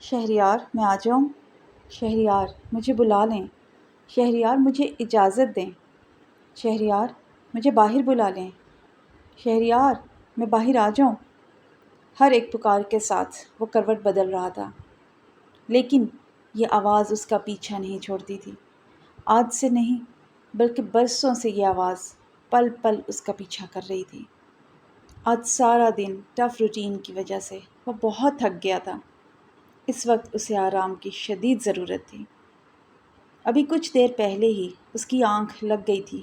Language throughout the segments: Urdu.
شہریار میں آ جاؤں؟ شہریار مجھے بلا لیں۔ شہریار مجھے اجازت دیں۔ شہریار مجھے باہر بلا لیں۔ شہریار میں باہر آ جاؤں؟ ہر ایک پکار کے ساتھ وہ کروٹ بدل رہا تھا، لیکن یہ آواز اس کا پیچھا نہیں چھوڑتی تھی۔ آج سے نہیں بلکہ برسوں سے یہ آواز پل پل اس کا پیچھا کر رہی تھی۔ آج سارا دن ٹف روٹین کی وجہ سے وہ بہت تھک گیا تھا۔ اس وقت اسے آرام کی شدید ضرورت تھی۔ ابھی کچھ دیر پہلے ہی اس کی آنکھ لگ گئی تھی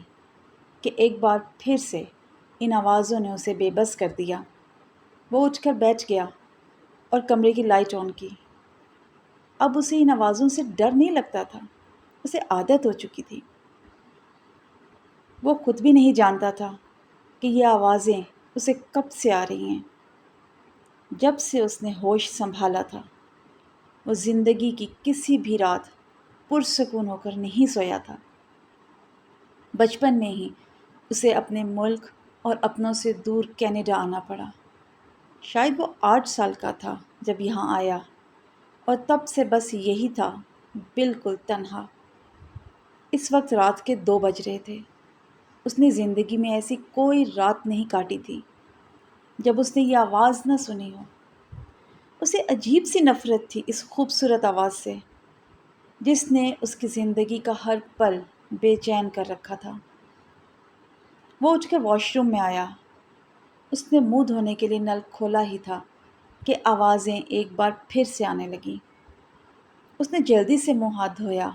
کہ ایک بار پھر سے ان آوازوں نے اسے بے بس کر دیا۔ وہ اٹھ کر بیٹھ گیا اور کمرے کی لائٹ آن کی۔ اب اسے ان آوازوں سے ڈر نہیں لگتا تھا، اسے عادت ہو چکی تھی۔ وہ خود بھی نہیں جانتا تھا کہ یہ آوازیں اسے کب سے آ رہی ہیں۔ جب سے اس نے ہوش سنبھالا تھا، وہ زندگی کی کسی بھی رات پرسکون ہو کر نہیں سویا تھا۔ بچپن میں ہی اسے اپنے ملک اور اپنوں سے دور کینیڈا آنا پڑا۔ شاید وہ 8 سال کا تھا جب یہاں آیا، اور تب سے بس یہی تھا، بالکل تنہا۔ اس وقت رات کے 2 بج رہے تھے۔ اس نے زندگی میں ایسی کوئی رات نہیں کاٹی تھی جب اس نے یہ آواز نہ سنی ہو۔ اسے عجیب سی نفرت تھی اس خوبصورت آواز سے، جس نے اس کی زندگی کا ہر پل بے چین کر رکھا تھا۔ وہ اٹھ کر واش روم میں آیا۔ اس نے منہ دھونے کے لیے نل کھولا ہی تھا کہ آوازیں ایک بار پھر سے آنے لگیں۔ اس نے جلدی سے منہ ہاتھ دھویا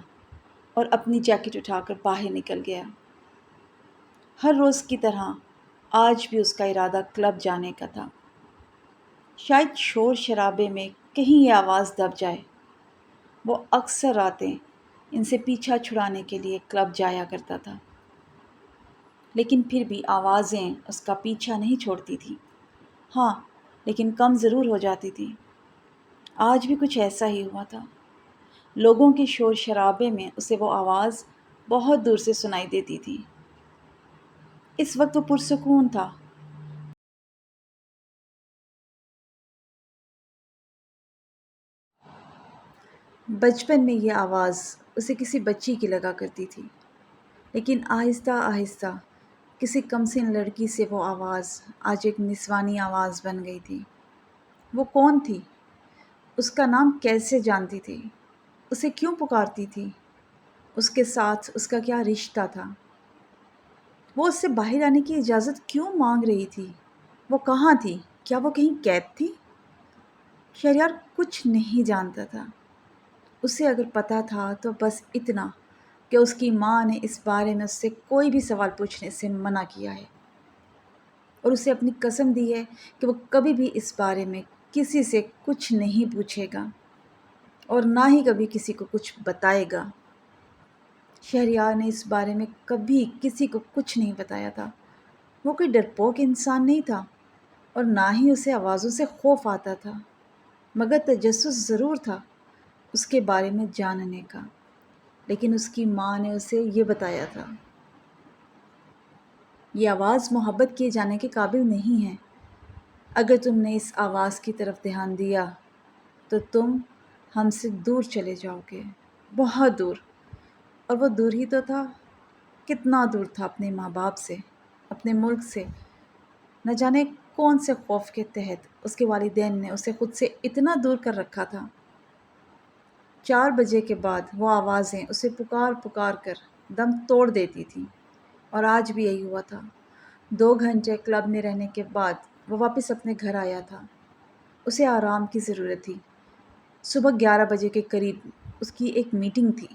اور اپنی جیکٹ اٹھا کر باہر نکل گیا۔ ہر روز کی طرح آج بھی اس کا ارادہ کلب جانے کا تھا۔ شاید شور شرابے میں کہیں یہ آواز دب جائے۔ وہ اکثر راتیں ان سے پیچھا چھڑانے کے لیے کلب جایا کرتا تھا، لیکن پھر بھی آوازیں اس کا پیچھا نہیں چھوڑتی تھیں۔ ہاں، لیکن کم ضرور ہو جاتی تھی۔ آج بھی کچھ ایسا ہی ہوا تھا۔ لوگوں کے شور شرابے میں اسے وہ آواز بہت دور سے سنائی دیتی تھی۔ اس وقت وہ پرسکون تھا۔ بچپن میں یہ آواز اسے کسی بچی کی لگا کرتی تھی، لیکن آہستہ آہستہ کسی کمسن لڑکی سے وہ آواز آج ایک نسوانی آواز بن گئی تھی۔ وہ کون تھی؟ اس کا نام کیسے جانتی تھی؟ اسے کیوں پکارتی تھی؟ اس کے ساتھ اس کا کیا رشتہ تھا؟ وہ اس سے باہر آنے کی اجازت کیوں مانگ رہی تھی؟ وہ کہاں تھی؟ کیا وہ کہیں قید تھی؟ شہریار کچھ نہیں جانتا تھا۔ اسے اگر پتہ تھا تو بس اتنا کہ اس کی ماں نے اس بارے میں اس سے کوئی بھی سوال پوچھنے سے منع کیا ہے، اور اسے اپنی قسم دی ہے کہ وہ کبھی بھی اس بارے میں کسی سے کچھ نہیں پوچھے گا، اور نہ ہی کبھی کسی کو کچھ بتائے گا۔ شہریار نے اس بارے میں کبھی کسی کو کچھ نہیں بتایا تھا۔ وہ کوئی ڈرپوک انسان نہیں تھا، اور نہ ہی اسے آوازوں سے خوف آتا تھا، مگر تجسس ضرور تھا اس کے بارے میں جاننے کا۔ لیکن اس کی ماں نے اسے یہ بتایا تھا، یہ آواز محبت کیے جانے کے قابل نہیں ہے۔ اگر تم نے اس آواز کی طرف دھیان دیا تو تم ہم سے دور چلے جاؤ گے، بہت دور۔ اور وہ دور ہی تو تھا، کتنا دور تھا اپنے ماں باپ سے، اپنے ملک سے۔ نہ جانے کون سے خوف کے تحت اس کے والدین نے اسے خود سے اتنا دور کر رکھا تھا۔ 4 بجے کے بعد وہ آوازیں اسے پکار پکار کر دم توڑ دیتی تھیں، اور آج بھی یہی ہوا تھا۔ 2 گھنٹے کلب میں رہنے کے بعد وہ واپس اپنے گھر آیا تھا۔ اسے آرام کی ضرورت تھی۔ صبح 11 بجے کے قریب اس کی ایک میٹنگ تھی۔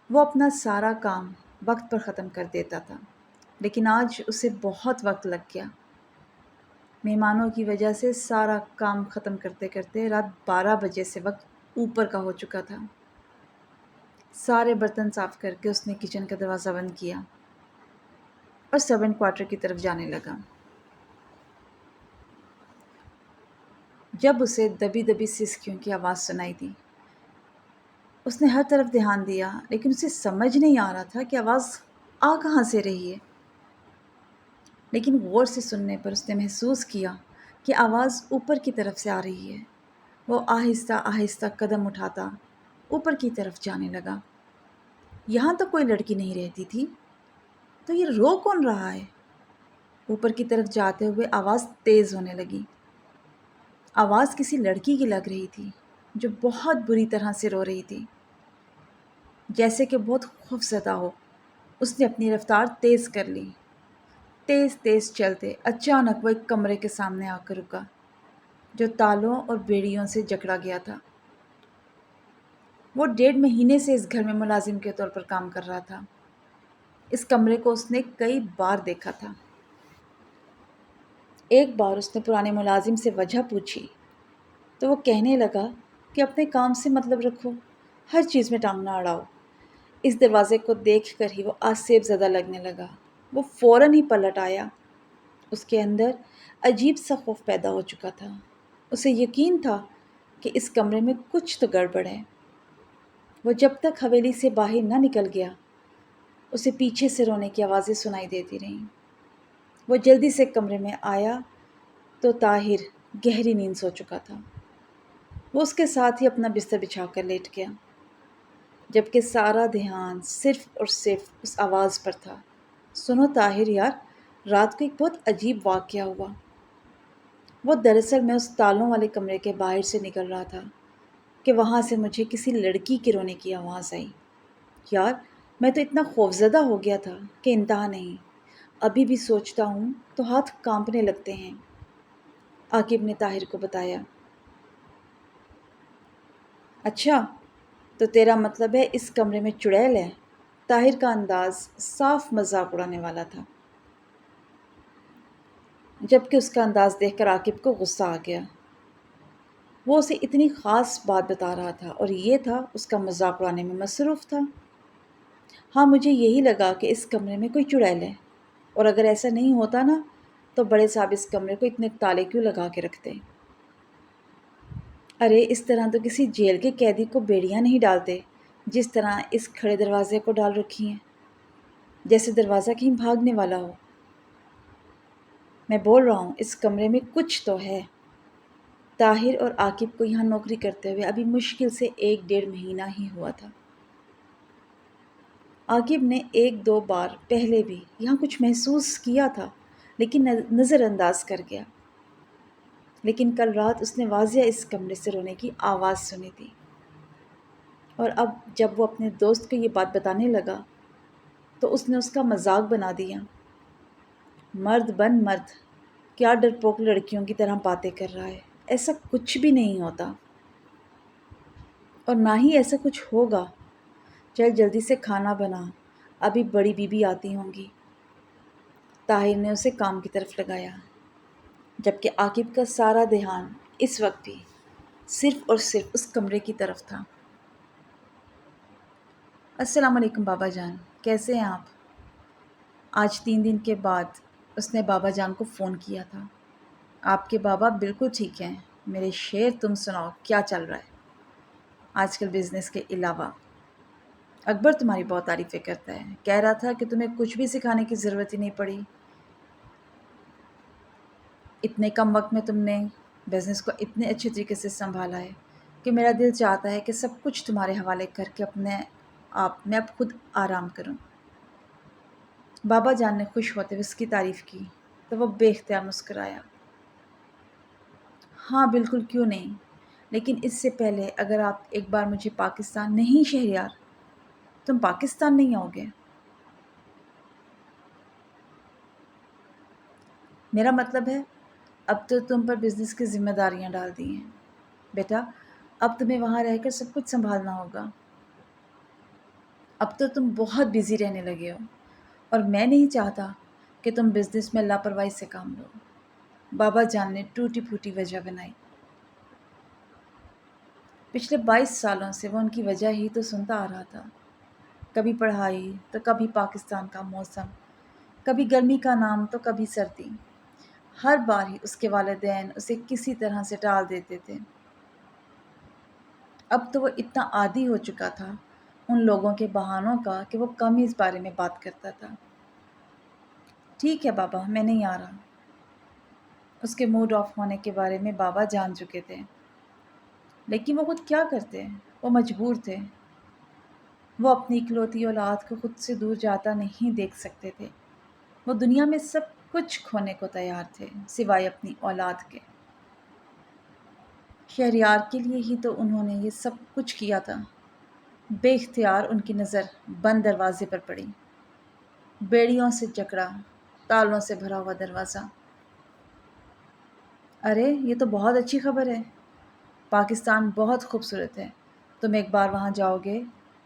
وہ اپنا سارا کام وقت پر ختم کر دیتا تھا، لیکن آج اسے بہت وقت لگ گیا۔ مہمانوں کی وجہ سے سارا کام ختم کرتے کرتے رات 12 بجے سے وقت اوپر کا ہو چکا تھا۔ سارے برتن صاف کر کے اس نے کچن کا دروازہ بند کیا اور سرونٹ کوارٹر کی طرف جانے لگا۔ جب اسے دبی دبی سسکیوں کی آواز سنائی دی، اس نے ہر طرف دھیان دیا، لیکن اسے سمجھ نہیں آ رہا تھا کہ آواز آ کہاں سے رہی ہے۔ لیکن غور سے سننے پر اس نے محسوس کیا کہ آواز اوپر کی طرف سے آ رہی ہے۔ وہ آہستہ آہستہ قدم اٹھاتا اوپر کی طرف جانے لگا۔ یہاں تو کوئی لڑکی نہیں رہتی تھی، تو یہ رو کون رہا ہے؟ اوپر کی طرف جاتے ہوئے آواز تیز ہونے لگی۔ آواز کسی لڑکی کی لگ رہی تھی جو بہت بری طرح سے رو رہی تھی، جیسے کہ بہت خوف زدہ ہو۔ اس نے اپنی رفتار تیز کر لی۔ تیز تیز چلتے اچانک وہ ایک کمرے کے سامنے آ کر رکا جو تالوں اور بیڑیوں سے جکڑا گیا تھا۔ وہ 1.5 مہینے سے اس گھر میں ملازم کے طور پر کام کر رہا تھا۔ اس کمرے کو اس نے کئی بار دیکھا تھا۔ ایک بار اس نے پرانے ملازم سے وجہ پوچھی تو وہ کہنے لگا کہ اپنے کام سے مطلب رکھو، ہر چیز میں ٹانگ نہ اڑاؤ۔ اس دروازے کو دیکھ کر ہی وہ آسیب زدہ لگنے لگا۔ وہ فوراً ہی پلٹ آیا۔ اس کے اندر عجیب سا خوف پیدا ہو چکا تھا۔ اسے یقین تھا کہ اس کمرے میں کچھ تو گڑبڑ ہے۔ وہ جب تک حویلی سے باہر نہ نکل گیا، اسے پیچھے سے رونے کی آوازیں سنائی دیتی رہیں۔ وہ جلدی سے کمرے میں آیا تو طاہر گہری نیند سو چکا تھا۔ وہ اس کے ساتھ ہی اپنا بستر بچھا کر لیٹ گیا، جبکہ سارا دھیان صرف اور صرف اس آواز پر تھا۔ سنو طاہر یار، رات کو ایک بہت عجیب واقعہ ہوا۔ وہ دراصل میں اس تالوں والے کمرے کے باہر سے نکل رہا تھا کہ وہاں سے مجھے کسی لڑکی کے رونے کی آواز آئی۔ یار میں تو اتنا خوفزدہ ہو گیا تھا کہ انتہا نہیں۔ ابھی بھی سوچتا ہوں تو ہاتھ کانپنے لگتے ہیں، عاقب نے طاہر کو بتایا۔ اچھا، تو تیرا مطلب ہے اس کمرے میں چڑیل ہے؟ طاہر کا انداز صاف مذاق اڑانے والا تھا، جبکہ اس کا انداز دیکھ کر عاقب کو غصہ آ گیا۔ وہ اسے اتنی خاص بات بتا رہا تھا اور یہ تھا اس کا مذاق اڑانے میں مصروف تھا۔ ہاں مجھے یہی لگا کہ اس کمرے میں کوئی چڑیل ہے، اور اگر ایسا نہیں ہوتا نا تو بڑے صاحب اس کمرے کو اتنے تالے کیوں لگا کے رکھتے؟ ارے اس طرح تو کسی جیل کے قیدی کو بیڑیاں نہیں ڈالتے جس طرح اس کھڑے دروازے کو ڈال رکھی ہیں، جیسے دروازہ کہیں بھاگنے والا ہو۔ میں بول رہا ہوں اس کمرے میں کچھ تو ہے۔ طاہر اور عاقب کو یہاں نوکری کرتے ہوئے ابھی مشکل سے 1.5 مہینہ ہی ہوا تھا۔ عاقب نے 1-2 بار پہلے بھی یہاں کچھ محسوس کیا تھا، لیکن نظر انداز کر گیا۔ لیکن کل رات اس نے واضح اس کمرے سے رونے کی آواز سنی تھی، اور اب جب وہ اپنے دوست کو یہ بات بتانے لگا تو اس نے اس کا مذاق بنا دیا۔ مرد بن مرد، کیا ڈرپوک لڑکیوں کی طرح باتیں کر رہا ہے؟ ایسا کچھ بھی نہیں ہوتا، اور نہ ہی ایسا کچھ ہوگا۔ چل جلدی سے کھانا بنا، ابھی بڑی بیوی آتی ہوں گی۔ طاہر نے اسے کام کی طرف لگایا، جبکہ عاقب کا سارا دھیان اس وقت بھی صرف اور صرف اس کمرے کی طرف تھا۔ السلام علیکم بابا جان، کیسے ہیں آپ؟ آج 3 دن کے بعد اس نے بابا جان کو فون کیا تھا۔ آپ کے بابا بالکل ٹھیک ہیں میرے شیر، تم سناؤ کیا چل رہا ہے آج کل بزنس کے علاوہ؟ اکبر تمہاری بہت تعریفیں کرتا ہے، کہہ رہا تھا کہ تمہیں کچھ بھی سکھانے کی ضرورت ہی نہیں پڑی، اتنے کم وقت میں تم نے بزنس کو اتنے اچھے طریقے سے سنبھالا ہے کہ میرا دل چاہتا ہے کہ سب کچھ تمہارے حوالے کر کے اپنے آپ میں اب خود آرام کروں۔ بابا جان نے خوش ہوتے ہوئے اس کی تعریف کی تو وہ بے اختیار مسکرایا۔ ہاں بالکل، کیوں نہیں، لیکن اس سے پہلے اگر آپ ایک بار مجھے پاکستان نہیں شہریار، تم پاکستان نہیں آؤ گے؟ میرا مطلب ہے اب تو تم پر بزنس کی ذمہ داریاں ڈال دی ہیں بیٹا، اب تمہیں وہاں رہ کر سب کچھ سنبھالنا ہوگا۔ اب تو تم بہت بزی رہنے لگے ہو، اور میں نہیں چاہتا کہ تم بزنس میں لاپرواہی سے کام لو۔ بابا جان نے ٹوٹی پھوٹی وجہ بنائی۔ پچھلے 22 سالوں سے وہ ان کی وجہ ہی تو سنتا آ رہا تھا، کبھی پڑھائی تو کبھی پاکستان کا موسم، کبھی گرمی کا نام تو کبھی سردی۔ ہر بار ہی اس کے والدین اسے کسی طرح سے ٹال دیتے تھے۔ اب تو وہ اتنا عادی ہو چکا تھا ان لوگوں کے بہانوں کا کہ وہ کم ہی اس بارے میں بات کرتا تھا۔ ٹھیک ہے بابا، میں نہیں آ رہا۔ اس کے موڈ آف ہونے کے بارے میں بابا جان چکے تھے۔ لیکن وہ خود کیا کرتے؟ وہ مجبور تھے۔ وہ اپنی اکلوتی اولاد کو خود سے دور جاتا نہیں دیکھ سکتے تھے۔ وہ دنیا میں سب کچھ کھونے کو تیار تھے سوائے اپنی اولاد کے۔ شہریار کے لیے ہی تو انہوں نے یہ سب کچھ کیا تھا۔ بے اختیار ان کی نظر بند دروازے پر پڑی۔ بیڑیوں سے جکڑا، تالوں سے بھرا ہوا دروازہ۔ ارے یہ تو بہت اچھی خبر ہے۔ پاکستان بہت خوبصورت ہے۔ تم ایک بار وہاں جاؤ گے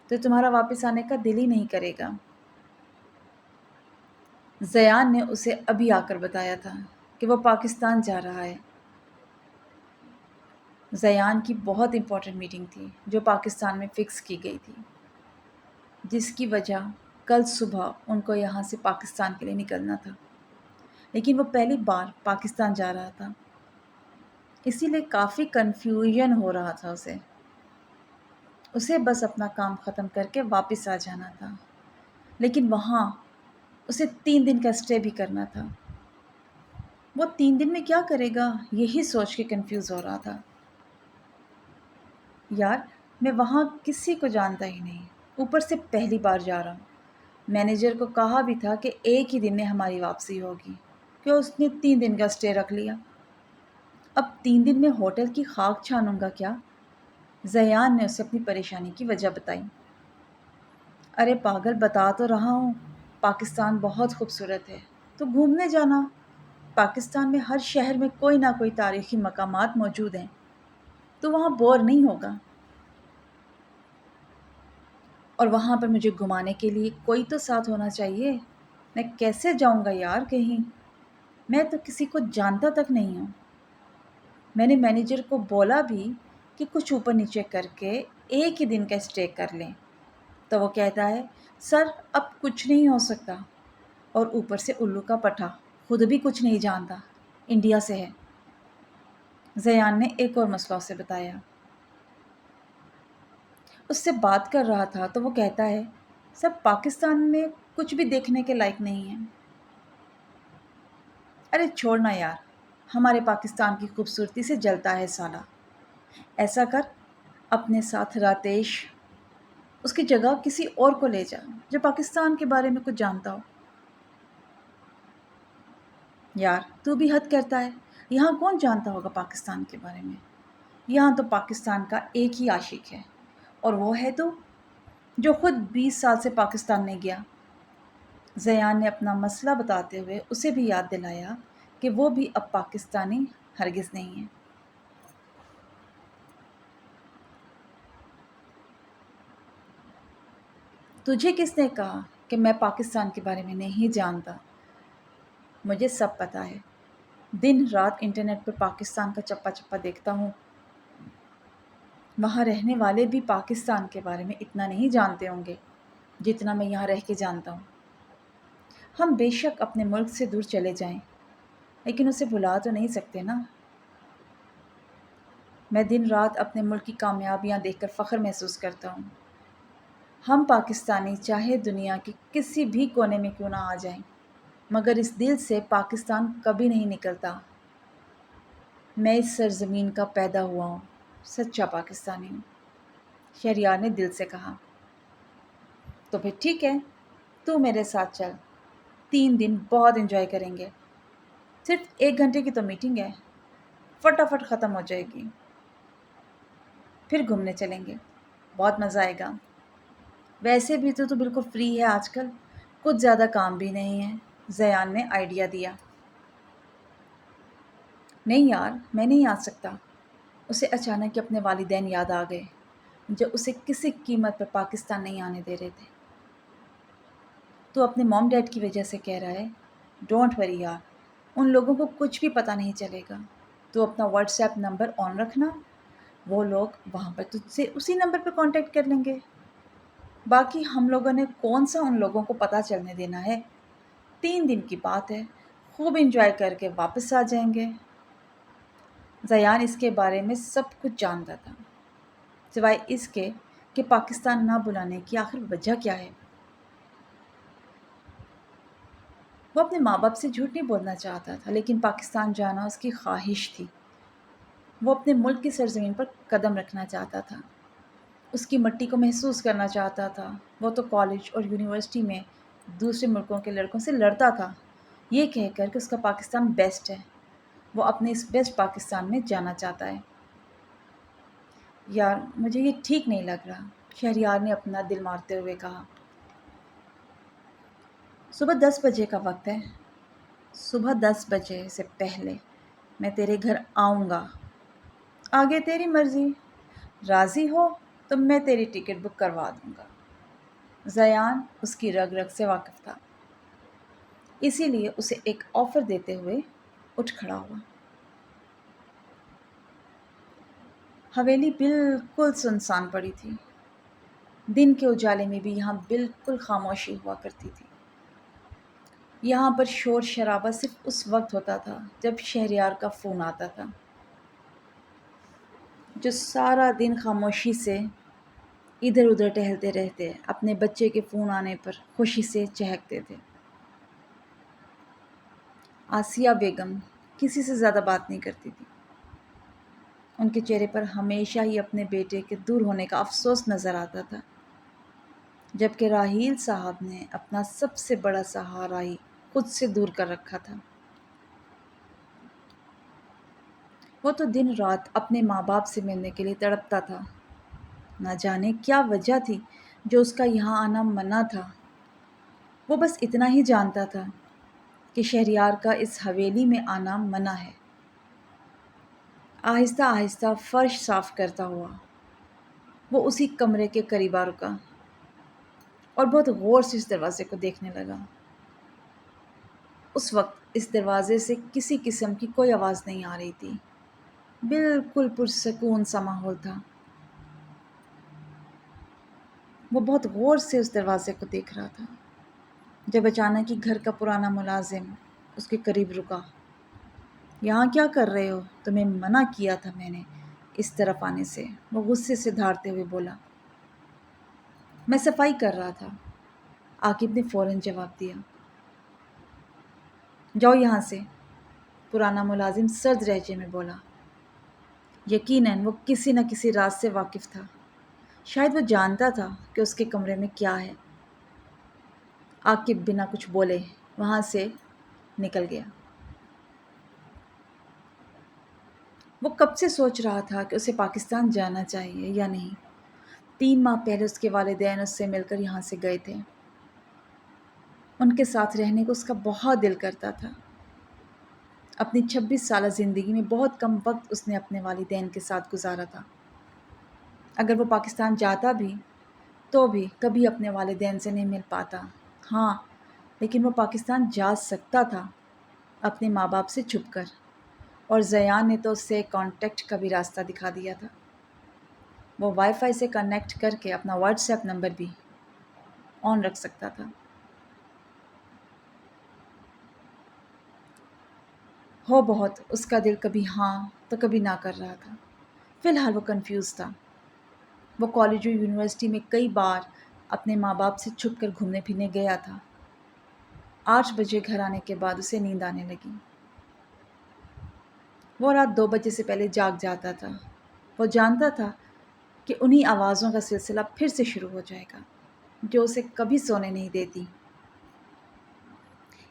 تو تمہارا واپس آنے کا دل ہی نہیں کرے گا۔ زیان نے اسے ابھی آ کر بتایا تھا کہ وہ پاکستان جا رہا ہے۔ زیان کی بہت امپورٹنٹ میٹنگ تھی جو پاکستان میں فکس کی گئی تھی، جس کی وجہ کل صبح ان کو یہاں سے پاکستان کے لیے نکلنا تھا۔ لیکن وہ پہلی بار پاکستان جا رہا تھا، اسی لیے کافی کنفیوژن ہو رہا تھا اسے بس اپنا کام ختم کر کے واپس آ جانا تھا، لیکن وہاں اسے 3 دن کا اسٹے بھی کرنا تھا۔ وہ 3 دن میں کیا کرے گا، یہی سوچ کے کنفیوز ہو رہا تھا۔ یار میں وہاں کسی کو جانتا ہی نہیں، اوپر سے پہلی بار جا رہا ہوں۔ مینیجر کو کہا بھی تھا کہ ایک ہی دن میں ہماری واپسی ہوگی، کہ اس نے 3 دن کا اسٹے رکھ لیا۔ اب 3 دن میں ہوٹل کی خاک چھانوں گا کیا؟ زیان نے اسے اپنی پریشانی کی وجہ بتائی۔ ارے پاگل، بتا تو رہا ہوں، پاکستان بہت خوبصورت ہے، تو گھومنے جانا۔ پاکستان میں ہر شہر میں کوئی نہ کوئی تاریخی مقامات موجود ہیں، تو وہاں بور نہیں ہوگا۔ اور وہاں پر مجھے گھمانے کے لیے کوئی تو ساتھ ہونا چاہیے۔ میں کیسے جاؤں گا یار کہیں؟ میں تو کسی کو جانتا تک نہیں ہوں۔ میں نے مینیجر کو بولا بھی کہ کچھ اوپر نیچے کر کے ایک ہی دن کا اسٹے کر لیں، تو وہ کہتا ہے سر اب کچھ نہیں ہو سکتا، اور اوپر سے الو کا پٹھا، خود بھی کچھ نہیں جانتا، انڈیا سے ہے۔ زیان نے ایک اور مسئلہ اسے بتایا۔ اس سے بات کر رہا تھا تو وہ کہتا ہے سب پاکستان میں کچھ بھی دیکھنے کے لائق نہیں ہے۔ ارے چھوڑنا یار، ہمارے پاکستان کی خوبصورتی سے جلتا ہے سالہ۔ ایسا کر، اپنے ساتھ راتیش، اس کی جگہ کسی اور کو لے جا جو پاکستان کے بارے میں کچھ جانتا ہو۔ یار تو بھی حد کرتا ہے، یہاں کون جانتا ہوگا پاکستان کے بارے میں؟ یہاں تو پاکستان کا ایک ہی عاشق ہے، اور وہ ہے تو جو خود 20 سال سے پاکستان نہیں گیا۔ زیان نے اپنا مسئلہ بتاتے ہوئے اسے بھی یاد دلایا کہ وہ بھی اب پاکستانی ہرگز نہیں ہے۔ تجھے کس نے کہا کہ میں پاکستان کے بارے میں نہیں جانتا؟ مجھے سب پتہ ہے۔ دن رات انٹرنیٹ پر پاکستان کا چپا چپا دیکھتا ہوں۔ وہاں رہنے والے بھی پاکستان کے بارے میں اتنا نہیں جانتے ہوں گے جتنا میں یہاں رہ کے جانتا ہوں۔ ہم بے شک اپنے ملک سے دور چلے جائیں، لیکن اسے بھلا تو نہیں سکتے نا۔ میں دن رات اپنے ملک کی کامیابیاں دیکھ کر فخر محسوس کرتا ہوں۔ ہم پاکستانی چاہے دنیا کے کسی بھی کونے میں کیوں نہ آ جائیں، مگر اس دل سے پاکستان کبھی نہیں نکلتا۔ میں اس سرزمین کا پیدا ہوا ہوں، سچا پاکستانی ہوں، شہریار نے دل سے کہا۔ تو پھر ٹھیک ہے، تو میرے ساتھ چل، 3 دن بہت انجوائے کریں گے۔ صرف 1 گھنٹے کی تو میٹنگ ہے، فٹافٹ ختم ہو جائے گی، پھر گھومنے چلیں گے، بہت مزہ آئے گا۔ ویسے بھی تو بالکل فری ہے آج کل، کچھ زیادہ کام بھی نہیں ہے، زیان نے آئیڈیا دیا۔ نہیں یار، میں نہیں آ سکتا۔ اسے اچانک اپنے والدین یاد آ گئے جو اسے کسی قیمت پر پاکستان نہیں آنے دے رہے تھے۔ تو اپنے موم ڈیڈ کی وجہ سے کہہ رہا ہے؟ ڈونٹ وری یار، ان لوگوں کو کچھ بھی پتہ نہیں چلے گا۔ تو اپنا واٹس ایپ نمبر آن رکھنا، وہ لوگ وہاں پر تجھ سے اسی نمبر پہ کانٹیکٹ کر لیں گے۔ باقی ہم لوگوں نے کون سا ان لوگوں کو پتہ چلنے دینا ہے؟ 3 دن کی بات ہے، خوب انجوائے کر کے واپس آ جائیں گے۔ زیان اس کے بارے میں سب کچھ جانتا تھا، سوائے اس کے کہ پاکستان نہ بلانے کی آخر وجہ کیا ہے۔ وہ اپنے ماں باپ سے جھوٹ نہیں بولنا چاہتا تھا، لیکن پاکستان جانا اس کی خواہش تھی۔ وہ اپنے ملک کی سرزمین پر قدم رکھنا چاہتا تھا، اس کی مٹی کو محسوس کرنا چاہتا تھا۔ وہ تو کالج اور یونیورسٹی میں دوسرے ملکوں کے لڑکوں سے لڑتا تھا، یہ کہہ کر کہ اس کا پاکستان بیسٹ ہے۔ وہ اپنے اس بیسٹ پاکستان میں جانا چاہتا ہے۔ یار مجھے یہ ٹھیک نہیں لگ رہا، شہریار نے اپنا دل مارتے ہوئے کہا۔ صبح 10 بجے کا وقت ہے، صبح 10 بجے سے پہلے میں تیرے گھر آؤں گا، آگے تیری مرضی، راضی ہو تو میں تیری ٹکٹ بک کروا دوں گا۔ زیان اس کی رگ رگ سے واقف تھا، اسی لیے اسے ایک آفر دیتے ہوئے اٹھ کھڑا ہوا۔ حویلی بالکل سنسان پڑی تھی، دن کے اجالے میں بھی یہاں بالکل خاموشی ہوا کرتی تھی۔ یہاں پر شور شرابہ صرف اس وقت ہوتا تھا جب شہریار کا فون آتا تھا، جو سارا دن خاموشی سے ادھر ادھر ٹہلتے رہتے، اپنے بچے کے فون آنے پر خوشی سے چہکتے تھے۔ آسیہ بیگم کسی سے زیادہ بات نہیں کرتی تھی، ان کے چہرے پر ہمیشہ ہی اپنے بیٹے کے دور ہونے کا افسوس نظر آتا تھا، جبکہ راحیل صاحب نے اپنا سب سے بڑا سہارا ہی خود سے دور کر رکھا تھا۔ وہ تو دن رات اپنے ماں باپ سے ملنے کے لیے تڑپتا تھا، نہ جانے کیا وجہ تھی جو اس کا یہاں آنا منع تھا۔ وہ بس اتنا ہی جانتا تھا کہ شہریار کا اس حویلی میں آنا منع ہے۔ آہستہ آہستہ فرش صاف کرتا ہوا وہ اسی کمرے کے قریب آ رکا اور بہت غور سے اس دروازے کو دیکھنے لگا۔ اس وقت اس دروازے سے کسی قسم کی کوئی آواز نہیں آ رہی تھی، بالکل پرسکون سا ماحول تھا۔ وہ بہت غور سے اس دروازے کو دیکھ رہا تھا جب اچانک ہی گھر کا پرانا ملازم اس کے قریب رکا۔ یہاں کیا کر رہے ہو؟ تمہیں منع کیا تھا میں نے اس طرف آنے سے، وہ غصے سے دھاڑتے ہوئے بولا۔ میں صفائی کر رہا تھا، عاقب نے فوراً جواب دیا۔ جاؤ یہاں سے، پرانا ملازم سرد لہجے میں بولا۔ یقیناً وہ کسی نہ کسی راز سے واقف تھا، شاید وہ جانتا تھا کہ اس کے کمرے میں کیا ہے۔ عاقب بنا کچھ بولے وہاں سے نکل گیا۔ وہ کب سے سوچ رہا تھا کہ اسے پاکستان جانا چاہیے یا نہیں۔ 3 ماہ پہلے اس کے والدین اس سے مل کر یہاں سے گئے تھے، ان کے ساتھ رہنے کو اس کا بہت دل کرتا تھا۔ اپنی 26 سالہ زندگی میں بہت کم وقت اس نے اپنے والدین کے ساتھ گزارا تھا۔ اگر وہ پاکستان جاتا بھی تو بھی کبھی اپنے والدین سے نہیں مل پاتا۔ ہاں، لیکن وہ پاکستان جا سکتا تھا اپنے ماں باپ سے چھپ کر، اور زیان نے تو اسے کانٹیکٹ کا بھی راستہ دکھا دیا تھا۔ وہ وائی فائی سے کنیکٹ کر کے اپنا واٹس ایپ نمبر بھی آن رکھ سکتا تھا۔ ہو بہت اس کا دل کبھی ہاں تو کبھی نہ کر رہا تھا۔ فی الحال وہ کنفیوز تھا۔ وہ کالج اور یونیورسٹی میں کئی بار اپنے ماں باپ سے چھپ کر گھومنے پھرنے گیا تھا۔ 8 بجے گھر آنے کے بعد اسے نیند آنے لگی۔ وہ رات 2 بجے سے پہلے جاگ جاتا تھا۔ وہ جانتا تھا کہ انہی آوازوں کا سلسلہ پھر سے شروع ہو جائے گا جو اسے کبھی سونے نہیں دیتی۔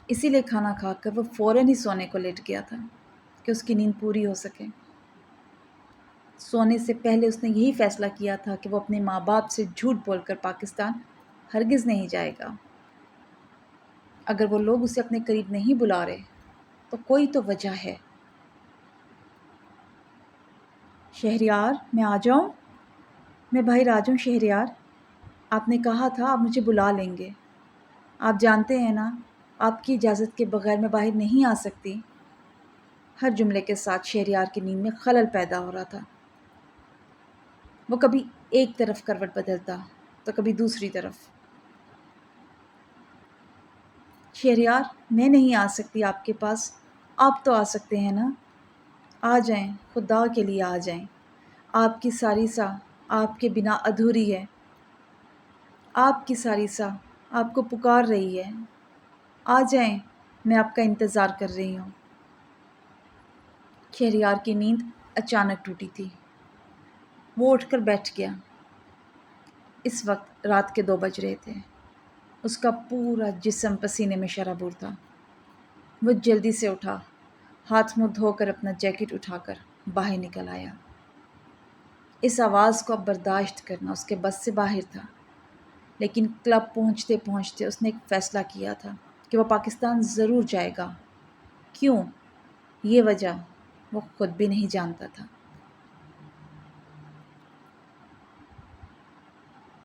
اسی لیے کھانا کھا کر وہ فوراً ہی سونے کو لیٹ گیا تھا کہ اس کی نیند پوری ہو سکے۔ سونے سے پہلے اس نے یہی فیصلہ کیا تھا کہ وہ اپنے ماں باپ سے جھوٹ بول کر پاکستان ہرگز نہیں جائے گا۔ اگر وہ لوگ اسے اپنے قریب نہیں بلا رہے تو کوئی تو وجہ ہے۔ شہریار، میں آ جاؤں؟ میں باہر آ جاؤں شہریار؟ آپ نے کہا تھا آپ مجھے بلا لیں گے۔ آپ جانتے ہیں نا، آپ کی اجازت کے بغیر میں باہر نہیں آ سکتی۔ ہر جملے کے ساتھ شہریار کی نیند میں خلل پیدا ہو رہا تھا۔ وہ کبھی ایک طرف کروٹ بدلتا تو کبھی دوسری طرف۔ شہریار، میں نہیں آ سکتی آپ کے پاس، آپ تو آ سکتے ہیں نا؟ آ جائیں، خدا کے لیے آ جائیں۔ آپ کی ساریسا آپ کے بنا ادھوری ہے۔ آپ کی ساریسا آپ کو پکار رہی ہے۔ آ جائیں، میں آپ کا انتظار کر رہی ہوں۔ شہریار کی نیند اچانک ٹوٹی تھی۔ وہ اٹھ کر بیٹھ گیا۔ اس وقت رات کے 2 بج رہے تھے۔ اس کا پورا جسم پسینے میں شرابور تھا۔ وہ جلدی سے اٹھا، ہاتھ منہ دھو کر اپنا جیکٹ اٹھا کر باہر نکل آیا۔ اس آواز کو اب برداشت کرنا اس کے بس سے باہر تھا، لیکن کلب پہنچتے پہنچتے اس نے ایک فیصلہ کیا تھا کہ وہ پاکستان ضرور جائے گا۔ کیوں؟ یہ وجہ وہ خود بھی نہیں جانتا تھا۔